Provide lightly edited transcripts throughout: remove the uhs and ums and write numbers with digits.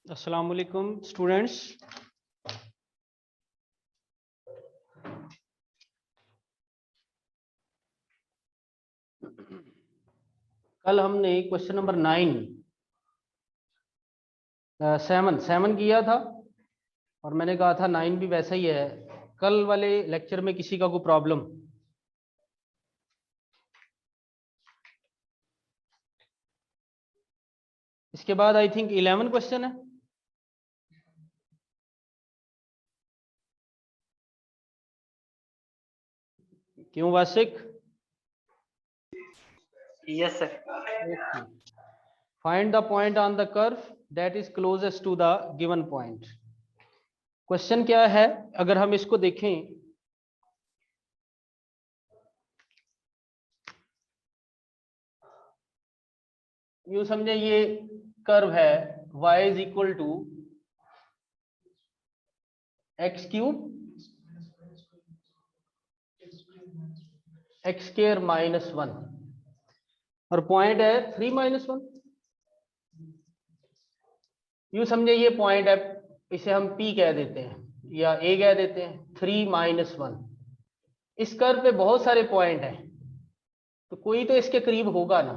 अस्सलाम वालेकुम स्टूडेंट्स। कल हमने क्वेश्चन नंबर 7 किया था और मैंने कहा था 9 भी वैसा ही है। कल वाले लेक्चर में किसी का कोई प्रॉब्लम? इसके बाद आई थिंक 11 क्वेश्चन है। क्यों Wasiq? Yes, sir. Find the point on the curve that is closest to the given point. Question क्या है अगर हम इसको देखें, यूं समझे ये कर्व है y is equal to x cube x square minus 1 और पॉइंट है 3-1। यूं समझे ये पॉइंट है, इसे हम P कह देते हैं या A कह देते हैं। 3-1 इस कर्व पे बहुत सारे पॉइंट हैं तो कोई तो इसके करीब होगा ना।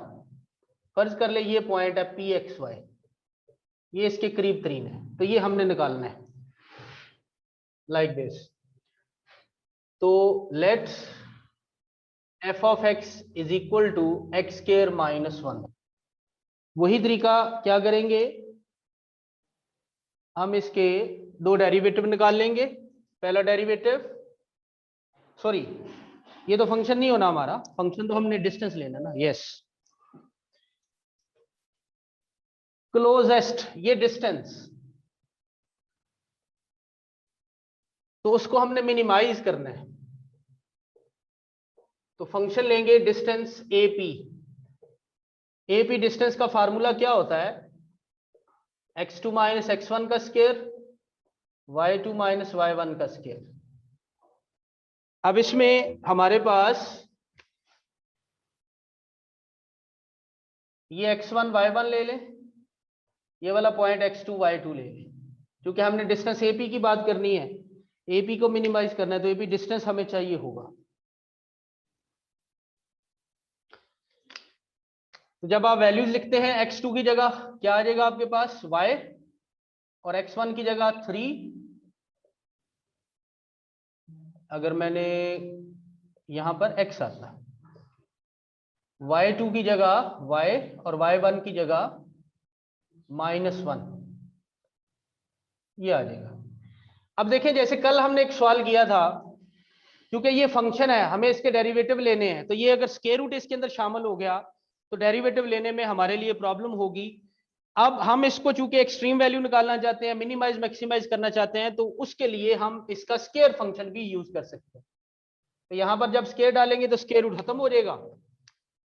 फर्ज कर ले ये पॉइंट है PXY, ये इसके करीब 3 है तो ये हमने निकालना है लाइक दिस। तो let's f of x is equal to x square minus 1। वही तरीका क्या करेंगे, हम इसके दो डेरिवेटिव निकाल लेंगे। पहला डेरिवेटिव, सॉरी ये तो फंक्शन नहीं होना हमारा, फंक्शन तो हमने डिस्टेंस लेना ना। यस, क्लोजेस्ट ये डिस्टेंस, तो उसको हमने मिनिमाइज करना है तो फंक्शन लेंगे डिस्टेंस AP। AP डिस्टेंस का फार्मूला क्या होता है, x2 माइनस x1 का स्क्वायर y2 माइनस y1 का स्क्वायर। अब इसमें हमारे पास ये x1 y1 ले लें, ये वाला पॉइंट x2 y2 ले लें। क्योंकि हमने डिस्टेंस AP की बात करनी है, AP को मिनिमाइज करना है तो AP डिस्टेंस हमें चाहिए होगा। तो जब आप वैल्यूज लिखते हैं x2 की जगह क्या आ जाएगा आपके पास y और x1 की जगह 3। अगर मैंने यहां पर x आता, y2 की जगह y और y1 की जगह -1, ये आ जाएगा। अब देखें जैसे कल हमने एक सवाल किया था, क्योंकि ये फंक्शन है हमें इसके डेरिवेटिव लेने हैं तो ये अगर स्क्वायर रूट इसके अंदर शामिल हो गया तो डेरिवेटिव लेने में हमारे लिए प्रॉब्लम होगी। अब हम इसको चूंकि एक्सट्रीम वैल्यू निकालना चाहते हैं, मिनिमाइज मैक्सिमाइज करना चाहते हैं, तो उसके लिए हम इसका स्क्वायर फंक्शन भी यूज कर सकते हैं। तो यहां पर जब स्क्वायर डालेंगे तो स्क्वायर रूट खत्म हो जाएगा।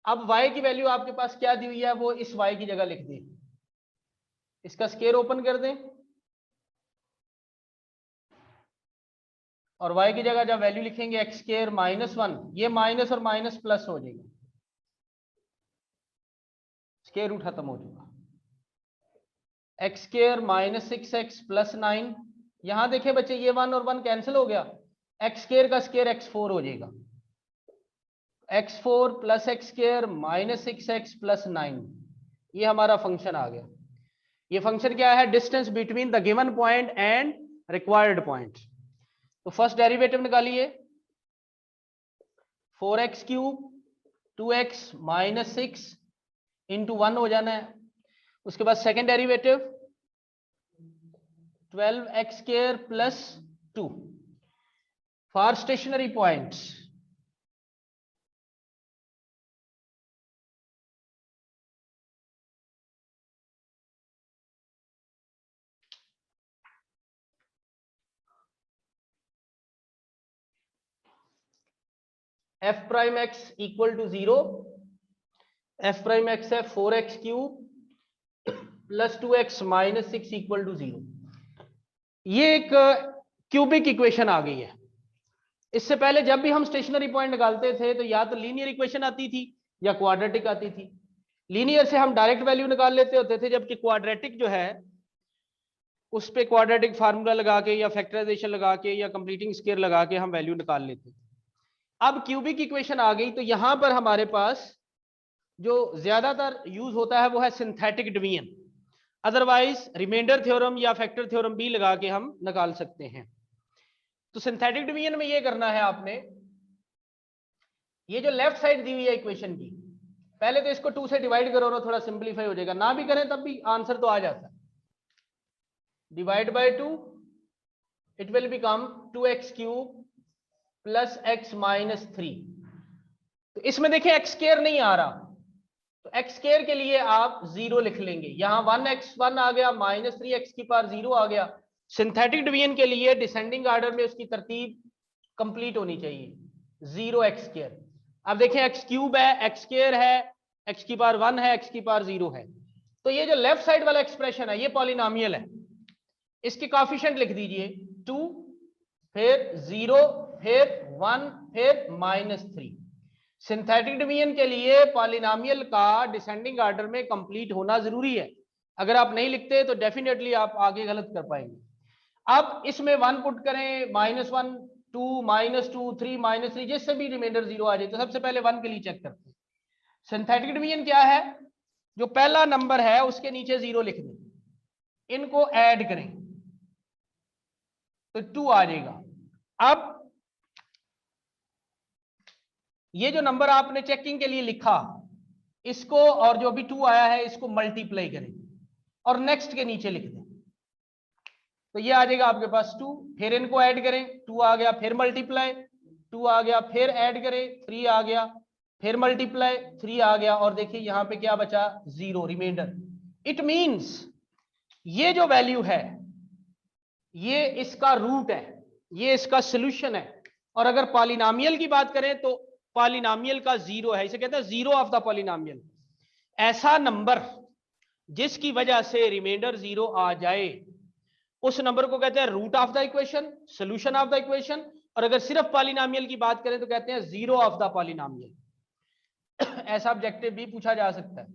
अब y की वैल्यू आपके पास क्या दी हुई है, वो इस y की जगह लिख दें, इसका स्क्वायर ओपन कर दें और y की जगह जब वैल्यू लिखेंगे एक्स स्क्वायर -1, ये माइनस और माइनस प्लस हो जाएगा, स्क्वायर रूट खत्म हो जाएगा। एक्स स्क्वायर -6x प्लस 9, यहां देखें बच्चे ये 1 और 1 कैंसिल हो गया, एक्स स्क्वायर का स्क्वायर x4 हो जाएगा, x4 plus x square -6x plus 9, ये हमारा फंक्शन आ गया। ये फंक्शन क्या है, distance between the given point and required point. तो फर्स्ट डेरिवेटिव निकालिए, 4x cube 2x minus 6 into 1 हो जाना है। उसके बाद second derivative 12x square plus 2 for stationary points. f prime x equal to 0, f prime x है 4x cube plus 2x minus 6 equal to 0। ये एक क्यूबिक इक्वेशन आ गई है। इससे पहले जब भी हम स्टेशनरी पॉइंट निकालते थे तो या तो लीनियर इक्वेशन आती थी या क्वाड्रेटिक आती थी। लीनियर से हम डायरेक्ट वैल्यू निकाल लेते होते थे, जबकि क्वाड्रेटिक जो है उस पे क्वाड्रेटिक फार्मूला लगा के या फैक्टराइजेशन लगा के या कंप्लीटिंग स्केयर लगा के हम वैल्यू निकाल लेते हैं। अब क्यूबिक इक्वेशन आ गई, तो यहां पर हमारे पास जो ज्यादातर यूज होता है वो है synthetic division, otherwise remainder theorem या फैक्टर थ्योरम भी लगा के हम निकाल सकते हैं। तो सिंथेटिक डिवीजन में ये करना है आपने, ये जो लेफ्ट साइड दी हुई है इक्वेशन की, पहले तो इसको 2 से डिवाइड करो ना, थोड़ा सिंपलीफाई हो जाएगा, ना भी करें तब भी आंसर तो आ जाता है। Divide by 2, it will become 2x cube plus x minus 3। तो इसमें देखिए एक्स स्क्वायर नहीं आ रहा, तो एक्स स्क्वायर के लिए आप 0 लिख लेंगे, यहां 1x1 आ गया, माइनस 3x की पावर 0 आ गया। सिंथेटिक डिवीजन के लिए डिसेंडिंग ऑर्डर में उसकी तरतीब कंप्लीट होनी चाहिए, 0x²। अब देखें x क्यूब है, x स्क्वायर है, x की पावर 1 है, x की पावर 0 है, तो ये जो लेफ्ट साइड वाला एक्सप्रेशन है ये पॉलिनोमियल है। इसके कोएफिशिएंट लिख दीजिए 2, फिर 0, फिर 1, फिर -3। सिंथेटिक डिवीजन के लिए पॉलिनोमियल का डिसेंडिंग ऑर्डर में कंप्लीट होना जरूरी है, अगर आप नहीं लिखते तो डेफिनेटली आप आगे गलत कर पाएंगे। अब इसमें 1 पुट करें, -1, 2, -2, 3, -3, जिससे भी रिमाइंडर 0 आ जाए, तो सबसे पहले 1 के लिए चेक करते हैं। सिंथेटिक डिवीजन क्या है, जो पहला नंबर है उसके नीचे 0 लिख दें, इनको ऐड करें तो 2 आ जाएगा। अब ये जो नंबर आपने चेकिंग के लिए लिखा, इसको और जो अभी 2 आया है इसको मल्टीप्लाई करें और नेक्स्ट के नीचे लिख दें, तो ये आ जाएगा आपके पास 2, फिर इनको ऐड करें, 2 आ गया, फिर मल्टीप्लाई, 2 आ गया, फिर ऐड करें, 3 आ गया, फिर मल्टीप्लाई, 3 आ गया, और देखिए यहां पे क्या बचा, 0 रिमाइंडर। इट मींस ये जो वैल्यू है ये इसका रूट है, ये इसका सोल्यूशन है। और अगर पॉलिनोमियल की बात करें तो पॉलिनोमियल का 0 है, इसे कहते हैं 0 ऑफ द पॉलिनोमियल। ऐसा नंबर जिसकी वजह से रिमाइंडर 0 आ जाए उस नंबर को कहते हैं root of the equation, solution of the equation. और अगर सिर्फ पॉलिनोमियल की बात करें तो कहते हैं 0 ऑफ द पॉलिनोमियल। ऐसा ऑब्जेक्टिव भी पूछा जा सकता है।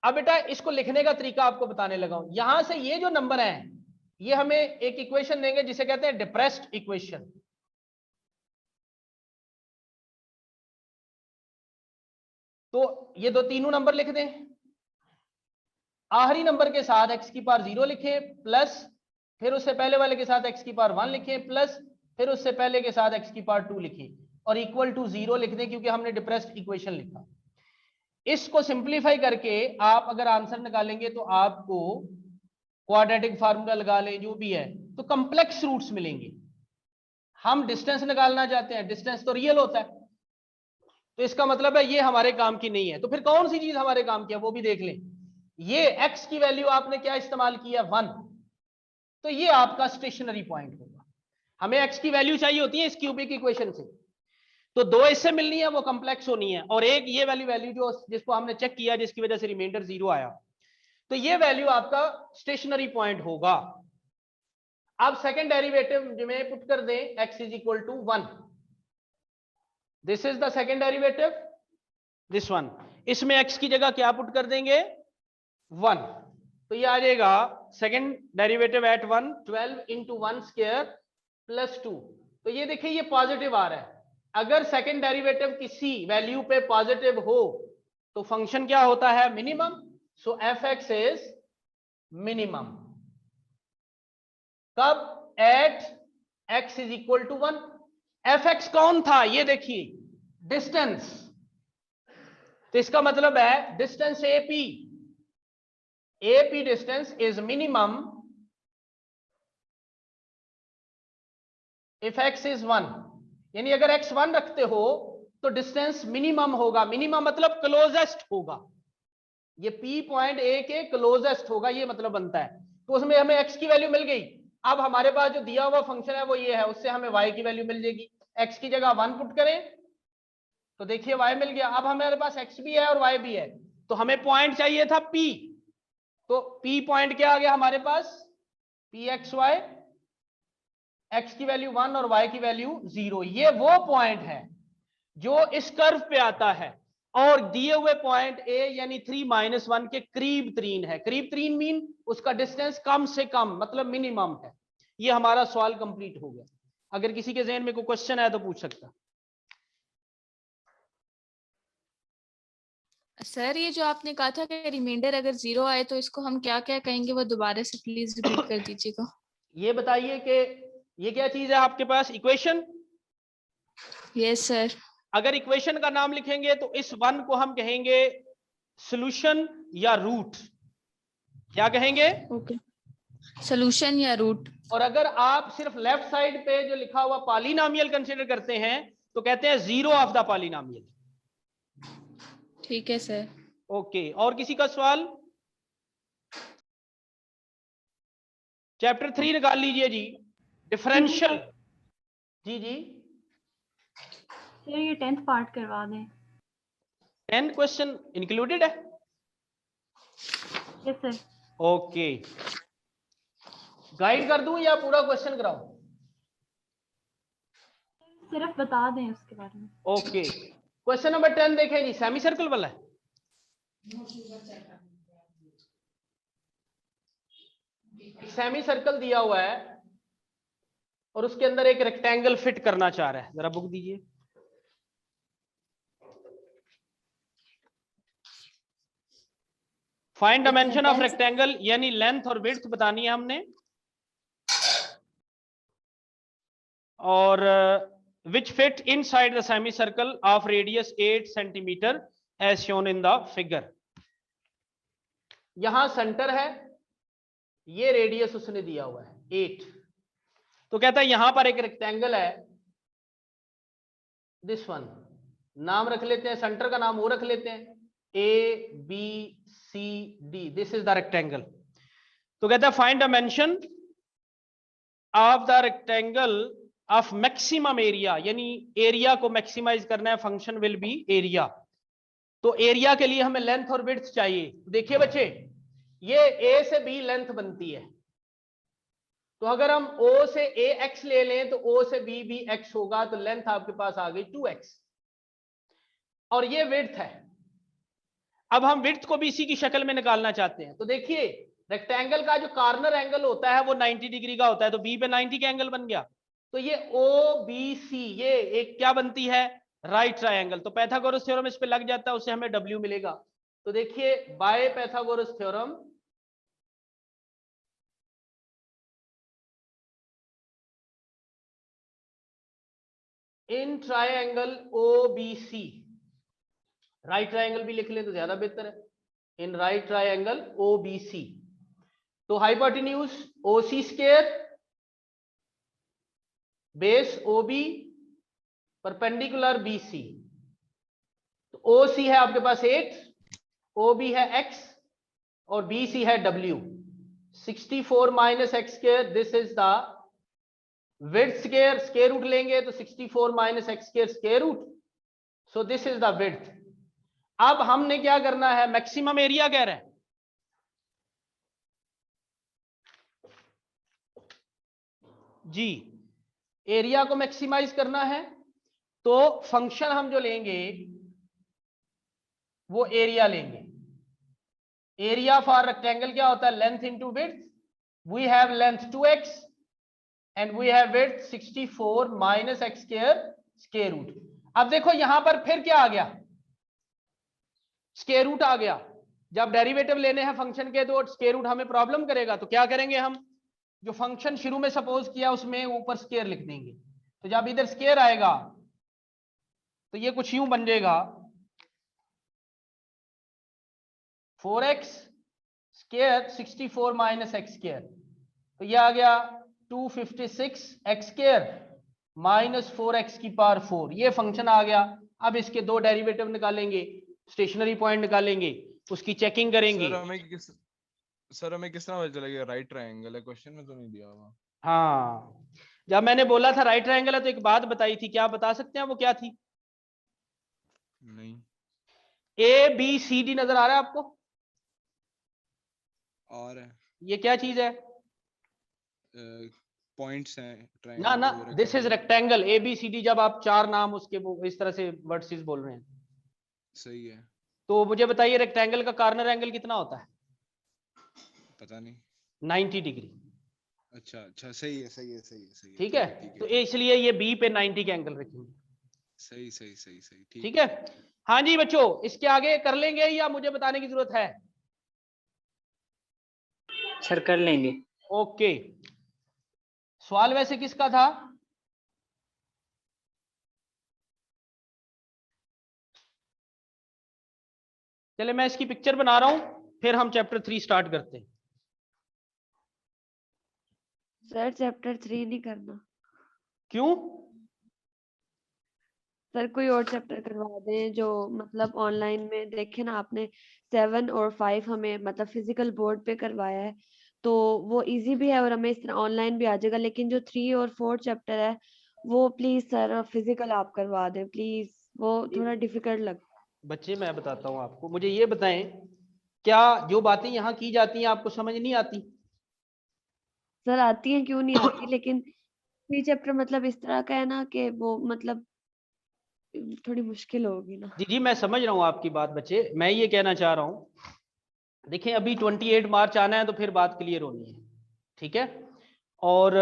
अब बेटा इसको लिखने का तरीका आपको बताने लगा हूं। यहां से ये जो नंबर है ये हमें एक इक्वेशन देंगे जिसे कहते हैं डिप्रेस्ड इक्वेशन। तो ये दो तीनों नंबर लिख दें, आखिरी नंबर के साथ x की पावर 0 लिखें, प्लस फिर उससे पहले वाले के साथ x की पावर 1 लिखें, प्लस फिर उससे पहले के साथ x की पावर 2 लिखें, और इक्वल टू 0 लिख दें क्योंकि हमने डिप्रेस्ड इक्वेशन लिखा। इसको सिंप्लीफाई करके आप अगर आंसर निकालेंगे तो आपको क्वाड्रेटिक फार्मूला लगा लें जो भी है तो कॉम्प्लेक्स रूट्स मिलेंगे। हम डिस्टेंस निकालना चाहते हैं, डिस्टेंस तो रियल होता है, तो इसका मतलब है ये हमारे काम की नहीं है। तो फिर कौन सी चीज हमारे काम की है वो भी देख लें। ये x की वैल्यू आपने क्या इस्तेमाल किया, 1, तो ये आपका स्टेशनरी पॉइंट होगा। हमें x की वैल्यू चाहिए होती है इस क्यूबिक इक्वेशन से, तो 2 इससे मिलनी है, वो कॉम्प्लेक्स होनी है, और एक ये वाली वैल्यू जो जिसको हमने चेक किया जिसकी वजह से रिमाइंडर 0 आया, तो ये वैल्यू आपका स्टेशनरी पॉइंट होगा। अब सेकंड डेरिवेटिव में पुट कर दें x is equal to 1, this is the second derivative, this one. इसमें x की जगह क्या पुट कर देंगे, 1, तो ये आ जाएगा second derivative eight 1, 12 into 1 square plus 2। तो ये देखिए ये पॉजिटिव आ रहा है। अगर सेकंड डेरिवेटिव किसी वैल्यू पे पॉजिटिव हो तो फंक्शन क्या होता है, minimum. So F X is minimum कब, at X is equal to 1। F X कौन था, ये देखिए डिस्टेंस, तो इसका मतलब है distance AP, AP distance is minimum if X is 1, यानी अगर x 1 रखते हो तो डिस्टेंस मिनिमम होगा। मिनिमम मतलब क्लोजेस्ट होगा, ये P पॉइंट A के क्लोजेस्ट होगा, ये मतलब बनता है। तो उसमें हमें x की वैल्यू मिल गई। अब हमारे पास जो दिया हुआ फंक्शन है वो ये है, उससे हमें y की वैल्यू मिल जाएगी। x की जगह 1 पुट करें तो देखिए y मिल गया। अब हमारे पास x भी है और y भी है, तो हमें पॉइंट चाहिए था P, तो P पॉइंट क्या आ गया हमारे पास, Pxy, x की वैल्यू 1 और y की वैल्यू 0। ये वो पॉइंट है जो इस कर्व पे आता है। और दिए हुए पॉइंट ए यानी 3 - 1 के करीब तरीन है। करीब तरीन मीन उसका डिस्टेंस कम से कम, मतलब मिनिमम है। ये हमारा सवाल कंप्लीट हो गया। अगर किसी के जहन में कोई क्वेश्चन है तो पूछ सकता। सर ये जो आपने कहा था कि रिमाइंडर अगर 0 आए तो इसको हम क्या क्या कहेंगे, वो दोबारा से प्लीज रिपीट कर दीजिएगा। ये बताइए कि ये क्या चीज है आपके पास, इक्वेशन। Yes sir. अगर इक्वेशन का नाम लिखेंगे तो इस वन को हम कहेंगे सॉल्यूशन या रूट। क्या कहेंगे? ओके, सॉल्यूशन या रूट। और अगर आप सिर्फ लेफ्ट साइड पे जो लिखा हुआ पॉलिनोमियल कंसीडर करते हैं तो कहते हैं जीरो ऑफ द पॉलिनोमियल। ठीक है सर। ओके, और किसी का सवाल? चैप्टर 3 निकाल लीजिए जी, डिफरेंशियल। जी जी सर ये 10th पार्ट करवा दें। 10 क्वेश्चन इंक्लूडेड है? Yes sir. ओके, गाइड कर दूं या पूरा क्वेश्चन कराऊं? सिर्फ बता दें उसके बारे में। ओके, क्वेश्चन नंबर 10 देखें जी, सेमी सर्कल वाला है। सेमी सर्कल दिया हुआ है और उसके अंदर एक रेक्टेंगल फिट करना चाह रहा है। जरा बुक दीजिए। फाइंड डायमेंशन ऑफ रेक्टेंगल, यानी लेंथ और विड्थ बतानी है हमने, और which fit inside the semi circle of radius 8 centimetre as shown in the figure. यहां सेंटर है, ये रेडियस उसने दिया हुआ है 8। तो कहता है यहां पर एक रेक्टेंगल है, दिस वन। नाम रख लेते हैं, सेंटर का नाम वो रख लेते हैं, ABCD। This is the rectangle. तो कहता है find dimension of the rectangle of maximum area, यानी एरिया को मैक्सिमाइज करना है, फंक्शन विल बी एरिया। तो एरिया के लिए हमें लेंथ और विड्थ चाहिए। देखिए बच्चे, ये A से B लेंथ बनती है, तो अगर हम O से AX ले लें तो O से B भी X होगा, तो लेंथ आपके पास आ गई 2X। और ये विड्थ है। अब हम विड्थ को भी इसी की शक्ल में निकालना चाहते हैं। तो देखिए, रेक्टेंगल का जो कॉर्नर एंगल होता है वो 90 डिग्री का होता है, तो B पे 90 का एंगल बन गया। तो ये OBC ये एक क्या बनती है, राइट ट्रायंगल। तो पाइथागोरस थ्योरम इस पे लग जाता है, उससे हमें W मिलेगा। तो देखिए, by Pythagoras theorem in triangle OBC, right triangle भी लिख लें तो ज्यादा बेहतर है, इन राइट ट्रायंगल OBC। तो hypotenuse OC square base OB perpendicular BC। तो OC है आपके पास 8, OB है X और BC है W। 64 minus x square, this is the width square. Square root लेंगे तो 64 minus x square square root, so this is the width. अब हमने क्या करना है, मैक्सिमम एरिया कह रहे हैं। जी, एरिया को मैक्सिमाइज करना है, तो फंक्शन हम जो लेंगे वो एरिया लेंगे। एरिया फॉर रेक्टेंगल क्या होता है, length into width. We have length 2x and we have width 64 minus x square square root. अब देखो यहां पर फिर क्या आ गया, स्क्वायर रूट आ गया। जब डेरिवेटिव लेने हैं फंक्शन के तो स्क्वायर रूट हमें प्रॉब्लम करेगा, तो क्या करेंगे हम, जो फंक्शन शुरू में सपोज किया उसमें ऊपर स्क्वायर लिख देंगे। तो जब इधर स्क्वायर आएगा तो ये कुछ यूं बन जाएगा, 4x square 64 minus x square, तो ये आ गया 256 एक्स स्क्वायर माइनस 4x की पावर 4। ये फंक्शन आ गया। अब इसके दो डेरिवेटिव निकालेंगे, स्टेशनरी पॉइंट निकालेंगे, उसकी चेकिंग करेंगे। सर हमें किस तरह पता चलेगा राइट ट्रायंगल है, क्वेश्चन में तो नहीं दिया हुआ। हाँ, जब मैंने बोला था राइट ट्रायंगल है तो एक बात बताई थी, क्या बता सकते हैं वो क्या थी? नहीं। ABCD नजर आ रहा है आपको? और है ये क्या चीज है? पॉइंट्स हैं ना ना, दिस इज रेक्टेंगल ABCD। जब आप चार नाम उसके वो इस तरह से वर्ड्स बोल रहे हैं, सही है। तो मुझे बताइए रेक्टेंगल का कॉर्नर एंगल कितना होता है? पता नहीं। 90 डिग्री। अच्छा अच्छा, सही है सही है सही है सही है, ठीक है, तो इसलिए ये बी पे 90 का एंगल रखेंगे। सही सही सही सही, ठीक है। हाँ जी बच्चों, इसके आगे कर लेंगे या मुझे बताने की जरूरत है? सर कर लेंगे। ओके, सवाल वैसे किसका था? चले मैं इसकी पिक्चर बना रहा हूं, फिर हम चैप्टर 3 स्टार्ट करते हैं। सर चैप्टर 3 नहीं करना क्यों? सर, कोई और चैप्टर करवा दें जो मतलब ऑनलाइन में देखे ना आपने। 7 और 5 हमें मतलब फिजिकल बोर्ड पे करवाया है, तो वो इजी भी है और हमें इस तरह ऑनलाइन भी आ जाएगा। लेकिन जो 3 और 4 चैप्टर है वो प्लीज सर फिजिकल आप करवा दें प्लीज, वो थोड़ा डिफिकल्ट लगता बच्चे मैं बताता हूं आपको, मुझे ये बताएं, क्या जो बातें यहाँ की जाती हैं आपको समझ नहीं आती? है। सर आती है, क्यों नहीं आती, लेकिन 3 चैप्टर मतलब इस तरह का है ना कि वो मतलब थोड़ी मुश्किल होगी ना। जी जी मैं समझ रहा हूँ आपकी बात बच्चे, मैं ये कहना चाह रहा हूँ, देखें अभी 28 मार्च आना है तो फिर बात क्लियर होनी है। ठीक है, और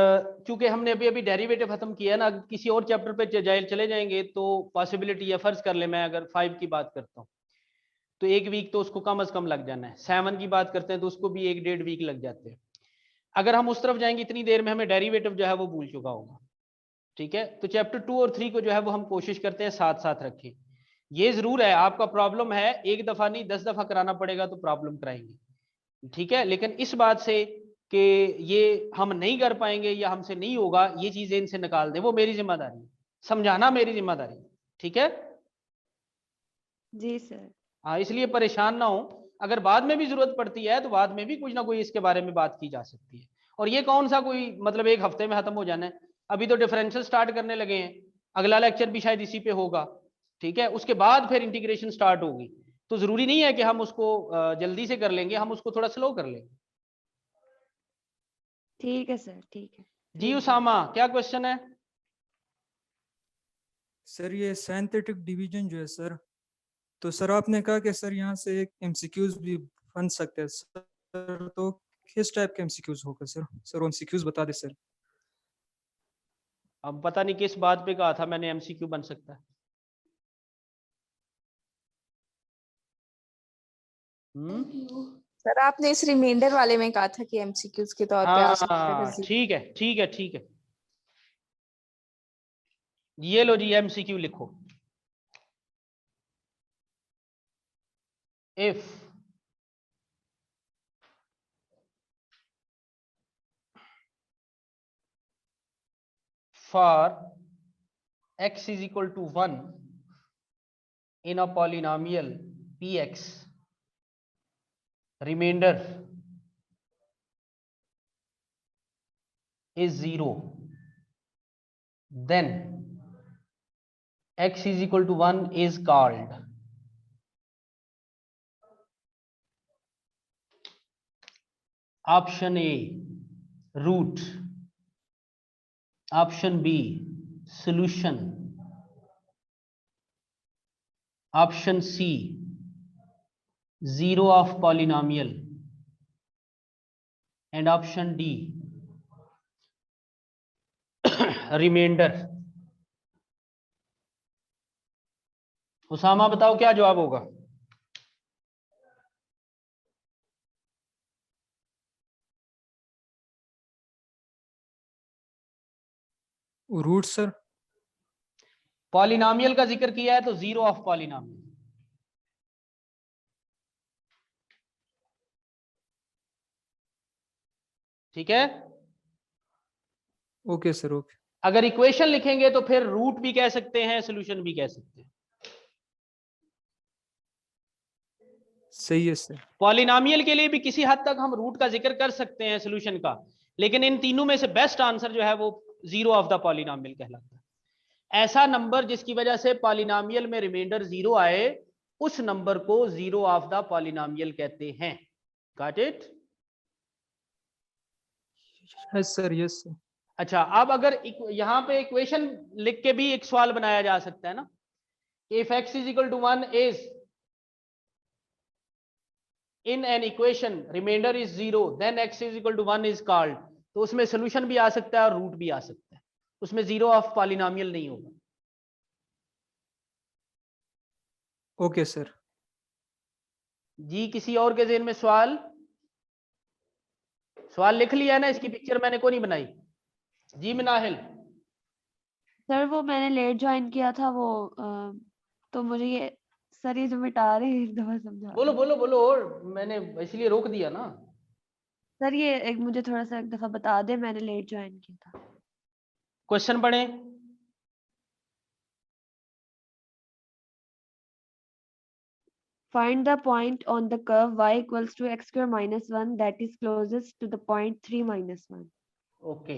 चूंकि हमने अभी अभी डेरिवेटिव खत्म किया है ना, किसी और चैप्टर पे चले जाएंगे तो पॉसिबिलिटी है, फर्ज कर ले मैं अगर 5 की बात करता हूँ तो 1 वीक तो उसको कम से कम लग जाना है। 7 की बात करते हैं तो उसको भी 1-1.5 वीक लग जाते हैं। अगर हम उस तरफ जाएंगे इतनी देर में हमें डेरिवेटिव जो है वो भूल चुका होगा। ठीक है, तो चैप्टर 2 और 3 को जो है वो हम कोशिश करते हैं साथ साथ रखें। ये जरूर है आपका प्रॉब्लम है, एक दफा नहीं 10 दफा कराना पड़ेगा तो प्रॉब्लम कराएंगे। ठीक है, लेकिन इस बात से कि ये हम नहीं कर पाएंगे या हमसे नहीं होगा, ये चीजें इनसे निकाल दें, वो मेरी जिम्मेदारी है, समझाना मेरी जिम्मेदारी है। ठीक है, जी सर। हाँ, इसलिए परेशान ना हो, अगर बाद में भी जरूरत पड़ती है तो बाद में भी कुछ ना कोई इसके बारे में बात की जा सकती है। और ये कौन सा कोई मतलब एक हफ्ते में खत्म हो जाना है, अभी तो डिफरेंशियल स्टार्ट करने लगे हैं, अगला लेक्चर भी शायद इसी पे होगा। ठीक है, उसके बाद फिर इंटीग्रेशन स्टार्ट होगी, तो जरूरी नहीं है कि हम उसको जल्दी से कर लेंगे, हम उसको थोड़ा स्लो कर लेंगे। ठीक है सर, ठीक है। जी Thank you. उसामा, क्या क्वेश्चन है? सर ये सिंथेटिक डिवीजन जो है सर, तो सर आपने कहा कि सर यहाँ से एक एमसीक्यूज भी बन सकते हैं सर, तो किस टाइप के एमसीक्यूज होगा सर? सर वो एमसीक्यूज बता दे सर। अब पता नहीं किस बात पे कहा था मैंने एमसीक्यू बन सकता है। सर आपने इस रिमाइंडर वाले में कहा था कि एमसीक्यूज के तौर पे आ सकता है हाँ अगर zero- ठीक है ठीक है ठीक है, ये लो जी एमसीक्यू लिखो। If for x is equal to 1 in a polynomial px, remainder is 0, then x is equal to 1 is called option A root, option B solution, option C zero of polynomial, and option D remainder। Usama बताओ क्या जवाब होगा? Root sir. Polynomial का जिक्र किया है तो zero of polynomial. ठीक है, ओके सर ओके। अगर इक्वेशन लिखेंगे तो फिर रूट भी कह सकते हैं, सोल्यूशन भी कह सकते हैं। सही है सर। पॉलिनोमियल के लिए भी किसी हद तक हम रूट का जिक्र कर सकते हैं, सोल्यूशन का, लेकिन इन तीनों में से बेस्ट आंसर जो है वो जीरो ऑफ द पॉलिनोमियल कहलाता है। ऐसा नंबर जिसकी वजह से पॉलिनोमियल में रिमाइंडर जीरो आए, उस नंबर को जीरो ऑफ द पॉलिनोमियल कहते हैं। Got it? Yes sir yes sir. अच्छा, अब अगर यहां पे इक्वेशन लिख के भी एक सवाल बनाया जा सकता है ना, if x is equal to 1 is in an equation remainder is 0 then x is equal to 1 is called, तो उसमें सोल्यूशन भी आ सकता है और रूट भी आ सकता है, उसमें जीरो ऑफ पॉलिनोमियल नहीं होगा। Okay sir. जी किसी और के ज़हन में सवाल? सवाल लिख लिया है ना, इसकी पिक्चर मैंने को नहीं बनाई। जी मिनाहिल। सर वो मैंने लेट ज्वाइन किया था वो तो मुझे ये सर ये जो मिटा रहे हैं एक दफा समझा बोलो दो। बोलो बोलो, और मैंने इसलिए रोक दिया ना। सर ये एक मुझे थोड़ा सा एक दफा बता दे, मैंने लेट ज्वाइन किया था। क्वेश्चन पढ़े। Find the point on the curve y equals to x square minus 1 that is closest to the point 3 minus 1. Okay,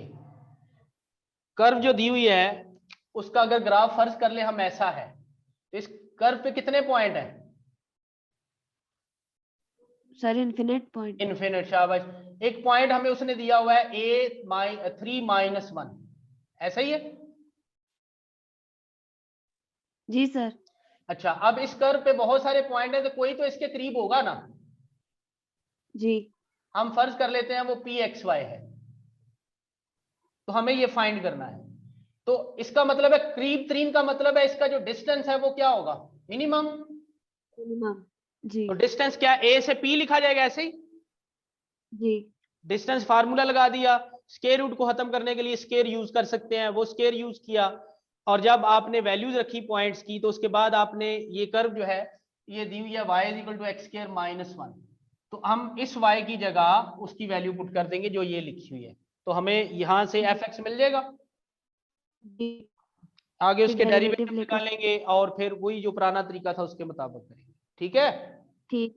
curve जो दी हुई है उसका अगर ग्राफ फर्ज कर ले हम ऐसा है, तो इस कर्व पे कितने पॉइंट है? Sir infinite point. इन्फिनिट, शाबाश। एक पॉइंट हमें उसने दिया हुआ है 3 माइनस 1, ऐसा ही है? जी सर। अच्छा, अब इस कर्व पे बहुत सारे पॉइंट है, तो कोई तो इसके करीब होगा ना। जी हम फर्ज कर लेते हैं वो pxy है, तो हमें ये फाइंड करना है। तो इसका मतलब है करीब तरीन का मतलब है इसका जो डिस्टेंस है वो क्या होगा? मिनिमम। मिनिमम। जी तो डिस्टेंस क्या है? a से p लिखा जाएगा ऐसे ही। जी डिस्टेंस फार्मूला लगा दिया, स्क्वायर रूट को खत्म करने के लिए स्क्वायर यूज कर सकते हैं, वो स्क्वायर यूज किया, और जब आपने वैल्यूज रखी पॉइंट्स की, तो उसके बाद आपने ये कर्व जो है ये दी हुई है y is equal to x square minus 1, तो हम इस y की जगह उसकी वैल्यू पुट कर देंगे जो ये लिखी हुई है, तो हमें यहां से fx मिल जाएगा। जी आगे फिर उसके डेरिवेटिव डेरिवेटिव लेकर। निकालेंगे और फिर वही जो पुराना तरीका था उसके मुताबिक करेंगे। ठीक है, ठीक।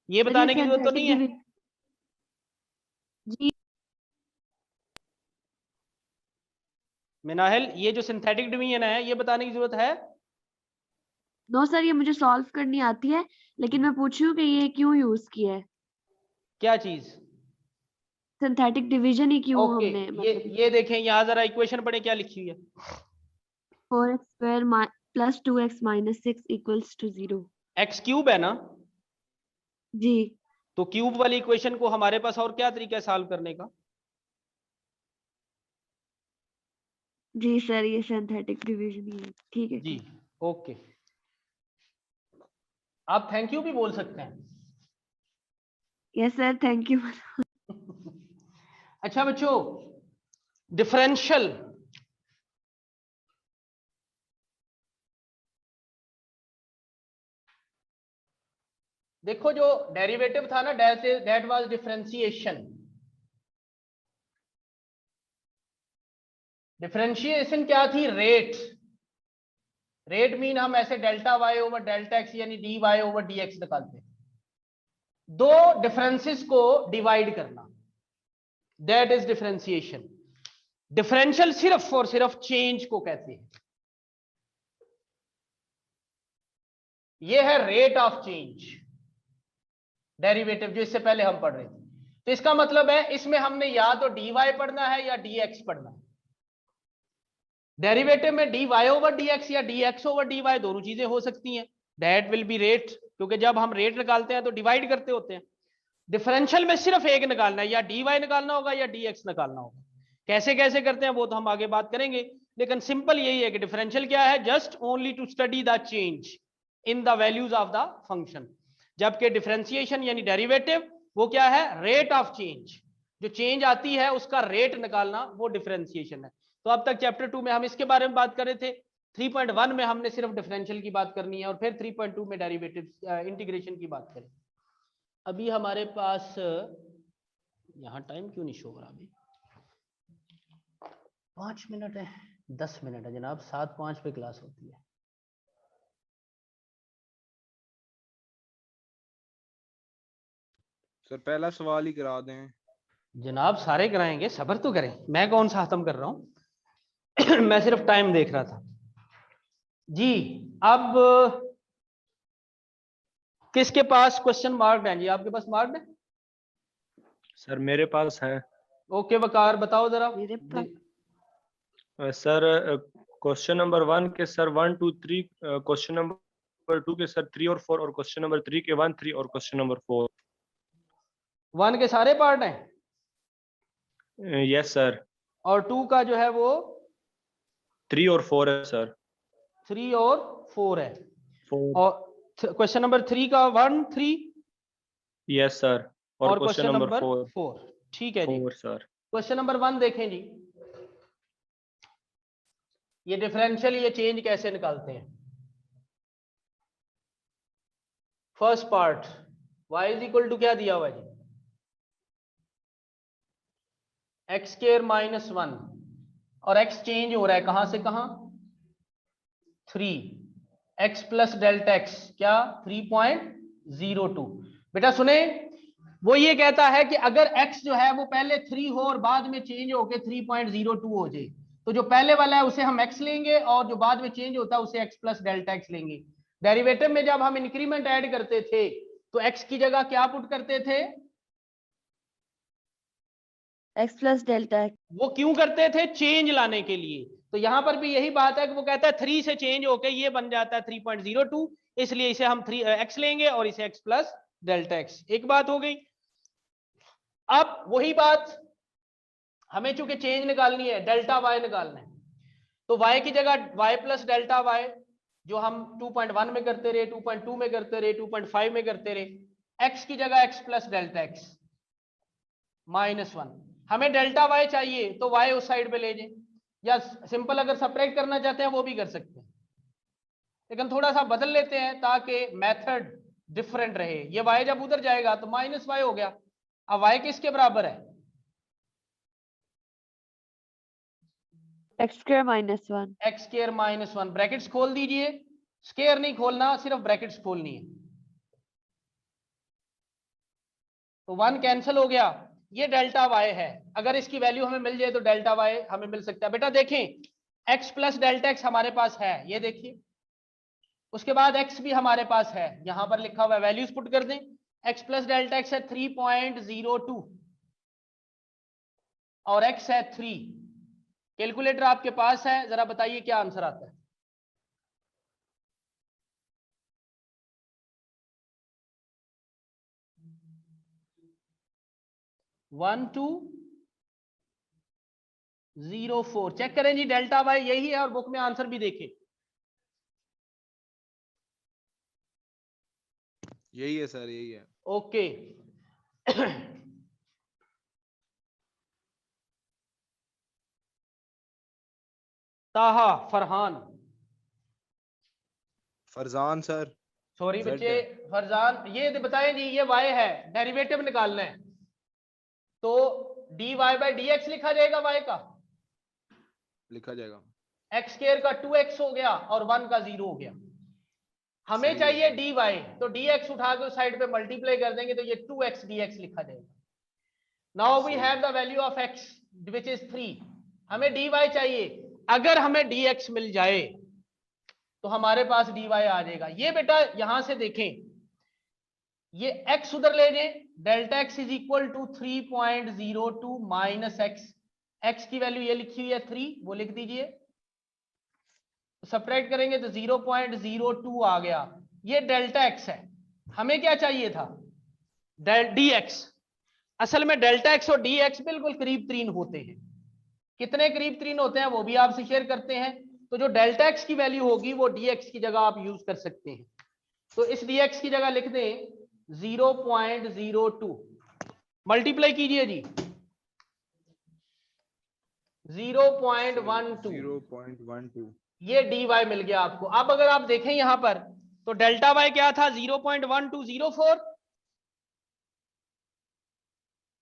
ये सर बताने की जरूरत तो नहीं है। जी मिनाहिल, ये जो सिंथेटिक डिवीजन है ये बताने की जरूरत है? नो सर ये मुझे सॉल्व करनी आती है, लेकिन मैं पूछ रही हूँ कि ये क्यों यूज किया है, क्या चीज? सिंथेटिक डिवीजन ही क्यों ओके, हमने मतलब ये देखें यहाँ जरा इक्वेशन पढ़े क्या लिखी हुई है। 4x square plus 2x minus 6 equals to 0। X cube है ना, जी तो क्यूब वाली इक्वेशन को हमारे पास और क्या तरीका है सॉल्व करने का? जी सर ये सिंथेटिक डिवीजन ही है। ठीक है जी ओके, आप थैंक यू भी बोल सकते हैं। Yes sir thank you. अच्छा बच्चों, डिफरेंशियल देखो, जो डेरिवेटिव था ना दैट वाज डिफरेंशिएशन। डिफरेंशिएशन क्या थी? रेट। रेट मीन हम ऐसे delta Y over delta X यानी D Y over D X निकालते हैं, दो डिफरेंसेस को डिवाइड करना, दैट इज डिफरेंशिएशन। डिफरेंशियल सिर्फ और सिर्फ चेंज को कहते हैं। ये है रेट ऑफ चेंज डेरिवेटिव, जो इससे पहले हम पढ़ रहे थे। तो इसका मतलब है इसमें हमने या तो dy पढ़ना है या dx पढ़ना है। डेरिवेटिव में dy ओवर dx या dx ओवर dy दोनों चीजें हो सकती हैं। दैट विल बी रेट, क्योंकि जब हम रेट निकालते हैं तो डिवाइड करते होते हैं। डिफरेंशियल में सिर्फ एक निकालना है, या dy निकालना होगा या dx निकालना होगा। कैसे कैसे करते हैं वो तो हम आगे बात करेंगे, लेकिन सिंपल यही है कि डिफरेंशियल क्या है? Just only to study the change in the values of the function, जबकि डिफरेंशिएशन यानी डेरिवेटिव वो क्या है? रेट ऑफ चेंज, जो चेंज आती है उसका रेट निकालना, वो डिफरेंशिएशन है। तो अब तक चैप्टर 2 में हम इसके बारे में बात कर रहे थे, 3.1 में हमने सिर्फ डिफरेंशियल की बात करनी है, और फिर 3.2 में डेरिवेटिव इंटीग्रेशन की बात करें। अभी हमारे पास यहाँ टाइम क्यों नहीं शो हो रहा? अभी 5 मिनट है, 10 मिनट है जनाब, 7:05 पे क्लास होती है। सर पहला सवाल ही करा दें। जनाब सारे कराएंगे, सब्र तो करें, मैं कौन सा खत्म कर रहा हूं मैं सिर्फ टाइम देख रहा था जी। अब किसके पास क्वेश्चन मार्क्ड है? जी आपके पास मार्क्ड है? सर मेरे पास है। ओके वकार बताओ जरा। मेरे पास सर क्वेश्चन नंबर 1 के सर 1 2 3 क्वेश्चन नंबर नंबर 2 के सर 3 और 4 और क्वेश्चन नंबर 3 के 1 3 और क्वेश्चन नंबर 4। 1 के सारे पार्ट हैं यस सर। और 2 का जो है वो 3 और 4 है सर। 3 और 4 है। 4 और क्वेश्चन नंबर 3 का 1 3 यस सर। और क्वेश्चन नंबर 4 4। ठीक है जी। 4 सर। क्वेश्चन नंबर 1 देखें जी, ये डिफरेंशियल ये चेंज कैसे निकालते हैं। First part y is equal to क्या दिया हुआ है जी, एक्स स्क्वायर माइनस 1 और x चेंज हो रहा है कहां से कहां 3, x प्लस डेल्टा x क्या 3.02। बेटा सुने, वो ये कहता है कि अगर x जो है वो पहले 3 हो और बाद में चेंज होके 3.02 हो जाए, तो जो पहले वाला है उसे हम x लेंगे और जो बाद में चेंज होता है उसे x प्लस डेल्टा x लेंगे। डेरिवेटिव में जब हम इंक्रीमेंट ऐड करते थे तो x की जगह क्या पुट करते थे, x प्लस डेल्टा x। वो क्यों करते थे, चेंज लाने के लिए। तो यहां पर भी यही बात है कि वो कहता है 3 से चेंज होके ये बन जाता है 3.02, इसलिए इसे हम 3x लेंगे और इसे x प्लस डेल्टा x। एक बात हो गई। अब वही बात हमें चूंकि चेंज निकालनी है, डेल्टा y निकालना है, तो y की जगह y प्लस डेल्टा y जो हम 2.1 में करते रहे, 2.2 में करते रहे, 2.5 में करते रहे, x की जगह x plus delta x minus 1। हमें डेल्टा y चाहिए तो y उस साइड पे ले जाए, या सिंपल अगर सब्ट्रैक्ट करना चाहते हैं वो भी कर सकते हैं, लेकिन थोड़ा सा बदल लेते हैं ताकि मेथड डिफरेंट रहे। ये y जब उधर जाएगा तो माइनस y हो गया। अब y किसके बराबर है, x square minus 1। X square minus 1। Brackets खोल दीजिए, स्क्वायर नहीं खोलना, सिर्फ ब्रैकेट्स खोलनी है। तो 1 कैंसिल हो गया, ये डेल्टा y है। अगर इसकी वैल्यू हमें मिल जाए तो डेल्टा y हमें मिल सकता है। बेटा देखें x प्लस डेल्टा x हमारे पास है, ये देखिए, उसके बाद x भी हमारे पास है, यहां पर लिखा हुआ है, वैल्यूज पुट कर दें। x प्लस डेल्टा x है 3.02 और x है 3। कैलकुलेटर आपके पास है, जरा बताइए क्या आंसर आता है। वन टू 0.04 चेक करें जी, डेल्टा वाई यही है और बुक में आंसर भी देखें। यही है सर, यही है। ओके ताहा Farhan, Farzan sir. Sorry Z बच्चे, है। फरजान, ये बताएं जी, ये y है, डेरिवेटिव निकालना है, तो dy बाई डी एक्स लिखा जाएगा y का, लिखा जाएगा। x स्क्वायर का 2x हो गया और 1 का 0 हो गया। हमें सही चाहिए है। dy, तो dx उठा के उस साइड पे मल्टीप्लाई कर देंगे तो ये 2x dx लिखा जाएगा। नाउ वी सही have the value of x which is 3। हमें dy चाहिए, अगर हमें dx मिल जाए तो हमारे पास dy आ जाएगा। ये बेटा यहां से देखें, ये x उधर ले जाए, delta x is equal to 3.02 minus x की वैल्यू ये लिखी हुई है 3, वो लिख दीजिए, सब्ट्रैक्ट करेंगे तो 0.02 आ गया। ये डेल्टा x है, हमें क्या चाहिए था, dx। असल में डेल्टा x और dx बिल्कुल करीब तरीन होते हैं, कितने करीब तरीन होते हैं वो भी आपसे शेयर करते हैं। तो जो डेल्टा x की वैल्यू होगी वो dx की जगह आप यूज कर सकते हैं। तो इस dx की जगह लिख दें 0.02, मल्टीप्लाई कीजिए जी 0.12, 0.12। ये dy मिल गया आपको। अब अगर आप देखें यहां पर तो डेल्टा y क्या था 0.1204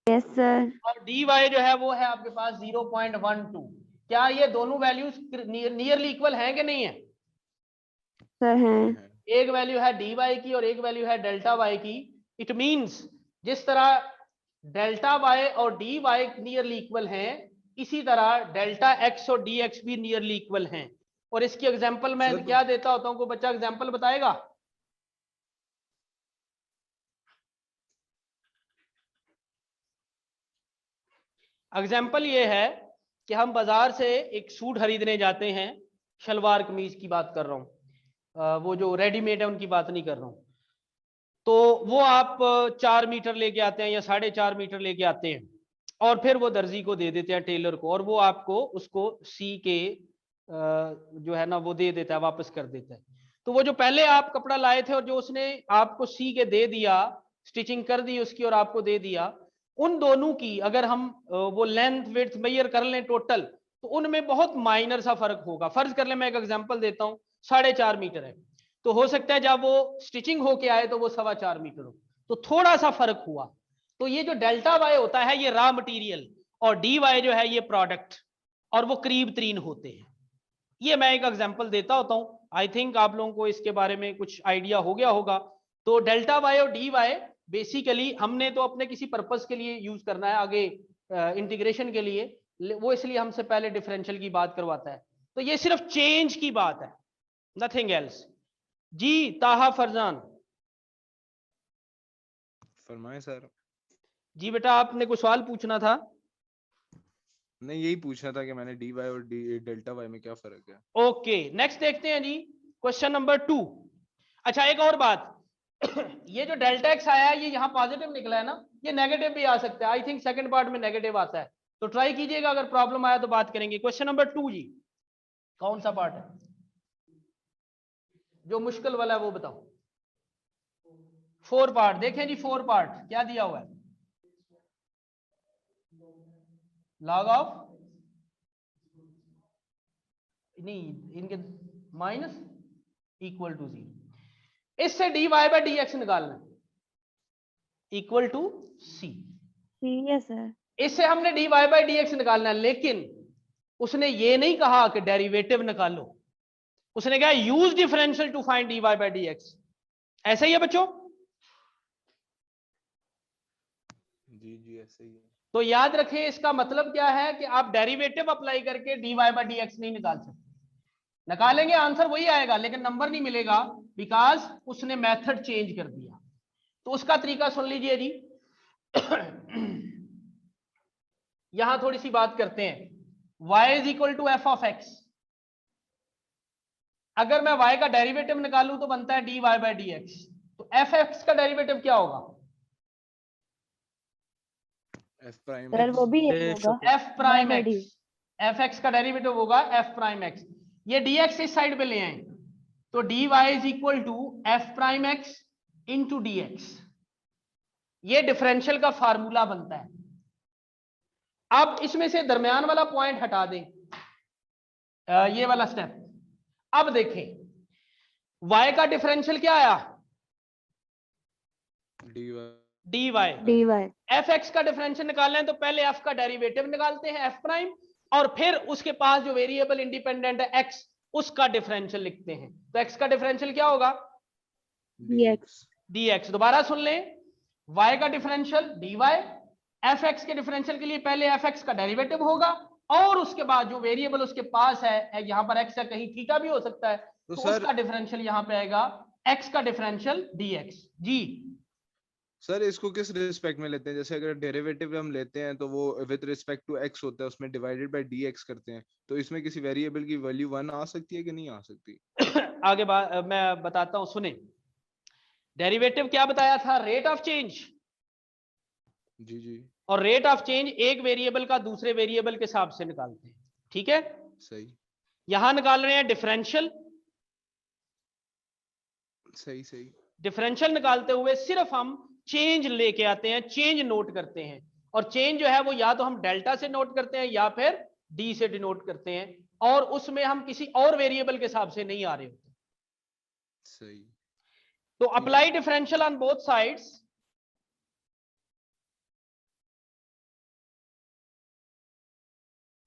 यस सर। और dy जो है वो है आपके पास 0.12। क्या ये दोनों वैल्यूज नियरली इक्वल हैं कि नहीं है, सर हैं। है। एक वैल्यू है dy की और एक वैल्यू है डेल्टा y की। इट मींस जिस तरह डेल्टा y और dy नियरली इक्वल हैं, इसी तरह डेल्टा x और dx भी नियरली इक्वल हैं। और इसकी एग्जांपल मैं सर, क्या देता होता हूं, कोई बच्चा एग्जांपल बताएगा। एग्जाम्पल ये है कि हम बाजार से एक सूट खरीदने जाते हैं, शलवार कमीज की बात कर रहा हूं। वो जो रेडीमेड है उनकी बात नहीं कर रहा हूँ, तो वो आप 4 मीटर लेके आते हैं या 4.5 मीटर लेके आते हैं और फिर वो दर्जी को दे देते हैं, टेलर को, और वो आपको उसको सी के जो है ना वो दे देता है, वापस कर देता है। तो वो जो पहले आप कपड़ा लाए थे और जो उसने आपको सी के दे दिया, स्टिचिंग कर दी उसकी और आपको दे दिया, उन दोनों की अगर हम वो लेंथ विड्थ मेजर कर लें टोटल, तो उनमें बहुत माइनर सा फर्क होगा। फर्ज कर लें, मैं एक एग्जांपल देता हूँ, 4.5 मीटर है, तो हो सकता है जब वो स्टिचिंग होके आए तो वो 4.25 मीटर हो, तो थोड़ा सा फर्क हुआ। तो ये जो डेल्टा वाई होता है ये रॉ मटेरियल और डी वाई जो है ये प्रोडक्ट, और वो करीब तरीन होते हैं। ये मैं एक एग्जांपल देता होता हूं, आई थिंक आप लोगों को इसके बारे में कुछ आइडिया हो गया होगा। तो डेल्टा वाई और डी वाई बेसिकली हमने तो अपने किसी पर्पस के लिए यूज करना है आगे इंटीग्रेशन के लिए, वो इसलिए हमसे पहले डिफरेंशियल की बात करवाता है। तो ये सिर्फ चेंज की बात है, नथिंग एल्स। जी ताहा फरजान। फरमाएं सर। जी बेटा, आपने कुछ सवाल पूछना था? नहीं, यही पूछना था कि मैंने डी वाई और डेल्टा वाई में क्या फर्क है। ओके, नेक्स्ट देखते हैं जी, क्वेश्चन नंबर 2। अच्छा एक और बात, ये जो डेल्टा एक्स आया है ये यहाँ पॉजिटिव निकला है ना, ये नेगेटिव भी आ सकता है। आई थिंक सेकंड पार्ट में नेगेटिव आता है, तो ट्राई कीजिएगा, अगर प्रॉब्लम आया तो बात करेंगे। क्वेश्चन नंबर 2 जी, कौन सा पार्ट है जो मुश्किल वाला है वो बताओ। 4 पार्ट देखें जी, 4 पार्ट क्या दिया हुआ है, लॉग ऑफ नहीं इनके माइनस इक्वल टू 0, इससे d y by d x निकालना है equal to C. Yes sir. इससे हमने d y by d x निकालना है, लेकिन उसने ये नहीं कहा कि डेरिवेटिव निकालो, उसने कहा use differential to find d y by d x. ऐसा ही है बच्चों? जी जी ऐसे ही है। तो याद रखें, इसका मतलब क्या है कि आप डेरिवेटिव अप्लाई करके d y by d x नहीं निकाल सकते। निकालेंगे आंसर वही आएगा लेकिन नंबर नहीं मिलेगा, बिकॉज उसने मेथड चेंज कर दिया। तो उसका तरीका सुन लीजिए जी। यहां थोड़ी सी बात करते हैं, y is equal to f of x. अगर मैं y का डेरिवेटिव निकालूं तो बनता है d y by d x. तो एफ एक्स का डेरिवेटिव क्या होगा? एफ प्राइम सर वो भी यही Dash होगा। F prime by x. F x का डेरिवेटिव होगा एफ प्राइम एक्स। ये डी एक्स इस साइड पे ले आए, तो d y is equal to f prime x into d x. ये डिफरेंशियल का फार्मूला बनता है। अब इसमें से दरमियान वाला पॉइंट हटा दें, ये वाला स्टेप। अब देखें y का डिफरेंशियल क्या आया? D y. D y. D y. F x का डिफरेंशियल निकालना है तो पहले एफ का डेरिवेटिव निकालते हैं एफ प्राइम, और फिर उसके पास जो वेरिएबल इंडिपेंडेंट है एक्स, उसका डिफरेंशियल लिखते हैं। तो एक्स का डिफरेंशियल क्या होगा? dx। dx। दोबारा सुन लें, y का डिफरेंशियल dy, एफ एक्स के डिफरेंशियल के लिए पहले एफ एक्स का डेरिवेटिव होगा और उसके बाद जो वेरिएबल उसके पास है, यहां पर x है, कहीं थीटा भी हो सकता है, तो सर उसका डिफरेंशियल यहां पे आएगा x का डिफरेंशियल dx। जी सर इसको किस रिस्पेक्ट में लेते हैं? जैसे अगर डेरिवेटिव हम लेते हैं तो वो विद रिस्पेक्ट टू x होता है, उसमें डिवाइडेड बाय dx करते हैं, तो इसमें किसी वेरिएबल की वैल्यू 1 आ सकती है कि नहीं आ सकती? आगे मैं बताता हूं, सुने। डेरिवेटिव क्या बताया था? Rate of change. जी जी और रेट ऑफ चेंज एक वेरिएबल का दूसरे वेरिएबल के हिसाब से निकालते हैं, ठीक है? सही यहां निकाल रहे हैं डिफरेंशियल। सही सही। डिफरेंशियल निकालते हुए सिर्फ हम चेंज लेके आते हैं, चेंज नोट करते हैं, और चेंज जो है वो या तो हम डेल्टा से नोट करते हैं या फिर डी से डिनोट करते हैं, और उसमें हम किसी और वेरिएबल के हिसाब से नहीं आ रहे होते। सही। तो apply differential on both sides.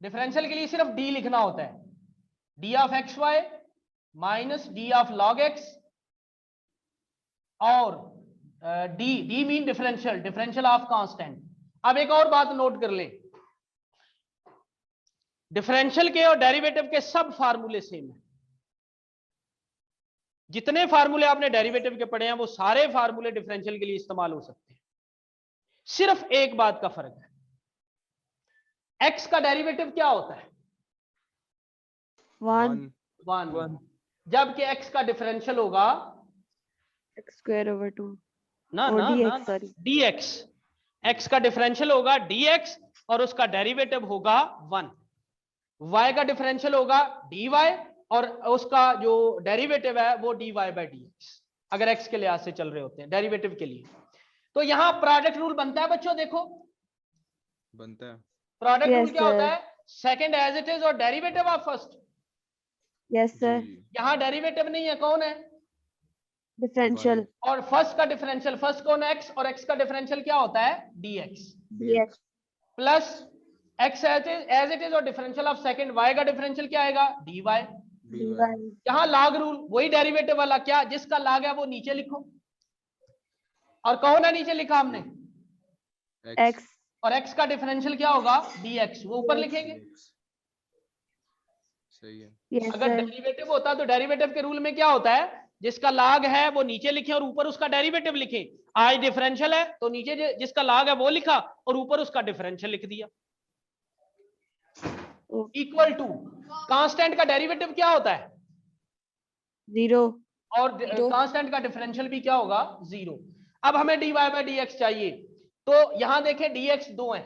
Differential के लिए सिर्फ डी लिखना होता है, D of X Y minus D of log X, और D mean differential, differential of constant. अब एक और बात नोट कर लें, डिफरेंशियल के और डेरिवेटिव के सब फार्मूले सेम है। जितने फार्मूले आपने डेरिवेटिव के पढ़े हैं वो सारे फार्मूले डिफरेंशियल के लिए इस्तेमाल हो सकते हैं। सिर्फ एक बात का फर्क है, एक्स का डेरिवेटिव क्या होता है? 1। 1। जबकि x का डिफरेंशियल होगा x स्क्वायर ओवर 2 ना और ना dx ना सॉरी dx, x का डिफरेंशियल होगा dx और उसका डेरिवेटिव होगा 1, y का डिफरेंशियल होगा dy और उसका जो डेरिवेटिव है वो dy बाई dx, अगर x के लिहाज से चल रहे होते हैं डेरिवेटिव के लिए। तो यहां प्रोडक्ट रूल बनता है बच्चों, देखो बनता है। प्रोडक्ट रूल यस क्या होता सर है, सेकंड एज इट इज और derivative of first. Yes sir जी यहां डेरिवेटिव नहीं है, कौन है, डिफरेंशियल और फर्स्ट का डिफरेंशियल, फर्स्ट कौन है x, और x का डिफरेंशियल क्या होता है dx, dx plus x as it is और डिफरेंशियल ऑफ सेकंड y का डिफरेंशियल क्या आएगा dy। dy dy यहां log रूल वही डेरिवेटिव वाला, क्या जिसका log है वो नीचे लिखो, और कौन है नीचे लिखा हमने, x और x का डिफरेंशियल क्या होगा dx, वो ऊपर लिखेंगे। dx सही है। यस अगर सर डेरिवेटिव होता तो डेरिवेटिव के रूल में क्या होता है, जिसका log है वो नीचे लिखे और ऊपर उसका डेरिवेटिव लिखे। आज डिफरेंशियल है तो नीचे जिसका log है वो लिखा और ऊपर उसका डिफरेंशियल लिख दिया। इक्वल टू कांस्टेंट का डेरिवेटिव क्या होता है, 0 और कांस्टेंट का डिफरेंशियल भी क्या होगा, 0। अब हमें dy बाई dx चाहिए, तो यहां देखें dx 2 है,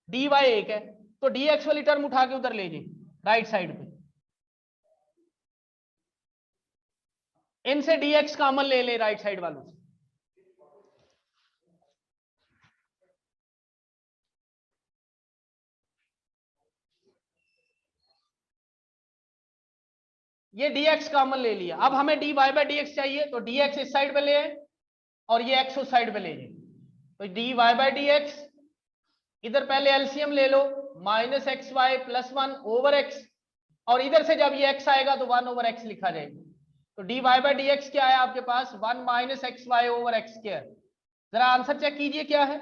dy 1 है, तो dx वाली टर्म उठा के उधर ले जाए राइट साइड पे, इनसे dx कॉमन ले ले राइट साइड वालों से, ये dx कॉमन ले लिया। अब हमें dy बाई dx चाहिए, तो dx इस साइड पे ले आए और ये x उस साइड पे ले जाए, तो dy बाई dx इधर पहले एलसीएम ले लो, minus x Y plus 1 over x, और इधर से जब ये x आएगा तो 1 ओवर x लिखा जाएगा। तो dy बाई dx क्या है आपके पास, 1 minus x y over x square. जरा आंसर चेक कीजिए क्या है,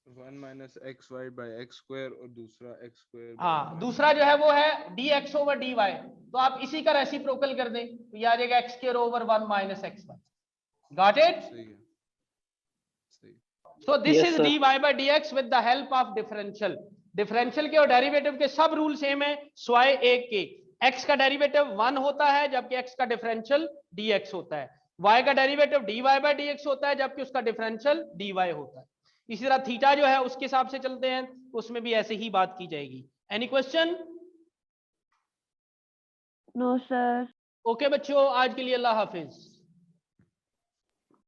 1 minus x y by x square और दूसरा एक्स स्क्वायर। हाँ दूसरा जो है वो है dx ओवर dy, तो आप इसी का रेसिप्रोकल कर दें तो ये आ जाएगा x square over 1 minus x y. Got it? सही है सही। So this Yes, is sir. dy by dx with the help of differential। Differential के और डेरिवेटिव के सब रूल सेम है स्वाय एक के, x का डेरिवेटिव 1 होता है जबकि x का डिफरेंशियल dx होता है, y का डेरिवेटिव dy by dx होता है जबकि उसका डिफरेंशियल dy होता है। इसी तरह थीटा जो है उसके हिसाब से चलते हैं, उसमें भी ऐसे ही बात की जाएगी। Any question? No sir okay बच्चों, आज के लिए अल्लाह हाफिज।